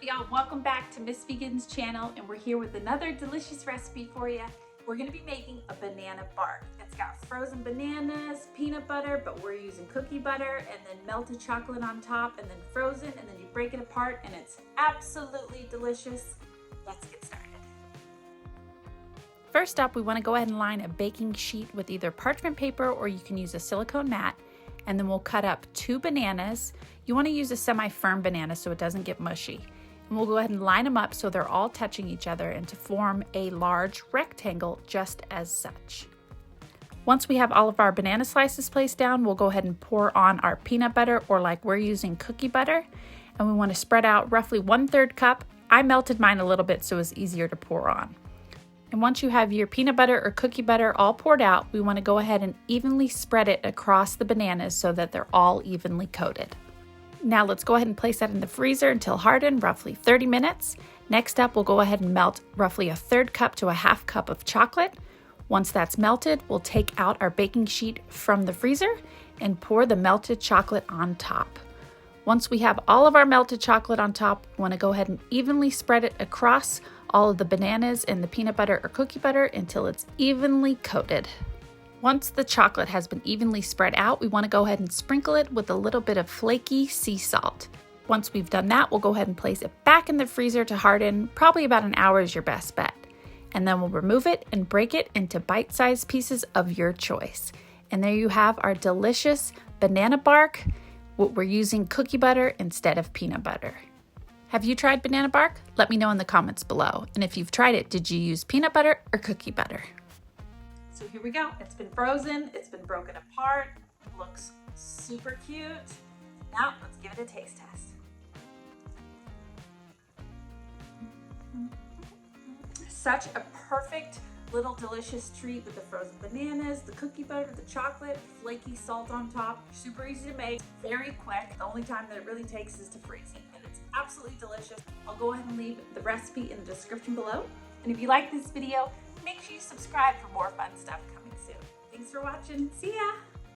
y'all? Welcome back to Miss Vegan's channel, and we're here with another delicious recipe for you. We're going to be making a banana bark. It's got frozen bananas, peanut butter, but we're using cookie butter, and then melted chocolate on top, and then frozen, and then you break it apart, and it's absolutely delicious. Let's get started. First up, we want to go ahead and line a baking sheet with either parchment paper or you can use a silicone mat, and then we'll cut up 2 bananas. You want to use a semi-firm banana so it doesn't get mushy. And we'll go ahead and line them up so they're all touching each other and to form a large rectangle just as such. Once we have all of our banana slices placed down, we'll go ahead and pour on our peanut butter, or like we're using cookie butter, and we want to spread out roughly 1/3 cup. I melted mine a little bit so it's easier to pour on. And once you have your peanut butter or cookie butter all poured out, we want to go ahead and evenly spread it across the bananas so that they're all evenly coated. Now let's go ahead and place that in the freezer until hardened, roughly 30 minutes. Next up, we'll go ahead and melt roughly 1/3 cup to 1/2 cup of chocolate. Once that's melted, we'll take out our baking sheet from the freezer and pour the melted chocolate on top. Once we have all of our melted chocolate on top, we want to go ahead and evenly spread it across all of the bananas and the peanut butter or cookie butter until it's evenly coated. Once the chocolate has been evenly spread out, we want to go ahead and sprinkle it with a little bit of flaky sea salt. Once we've done that, we'll go ahead and place it back in the freezer to harden. Probably about an hour is your best bet. And then we'll remove it and break it into bite-sized pieces of your choice. And there you have our delicious banana bark. We're using cookie butter instead of peanut butter. Have you tried banana bark? Let me know in the comments below. And if you've tried it, did you use peanut butter or cookie butter? So here we go. It's been frozen. It's been broken apart. Looks super cute. Now let's give it a taste test. Such a perfect little delicious treat with the frozen bananas, the cookie butter, the chocolate, flaky salt on top. Super easy to make, very quick. The only time that it really takes is to freeze it. And it's absolutely delicious. I'll go ahead and leave the recipe in the description below. And if you like this video, make sure you subscribe for more fun stuff coming soon. Thanks for watching. See ya!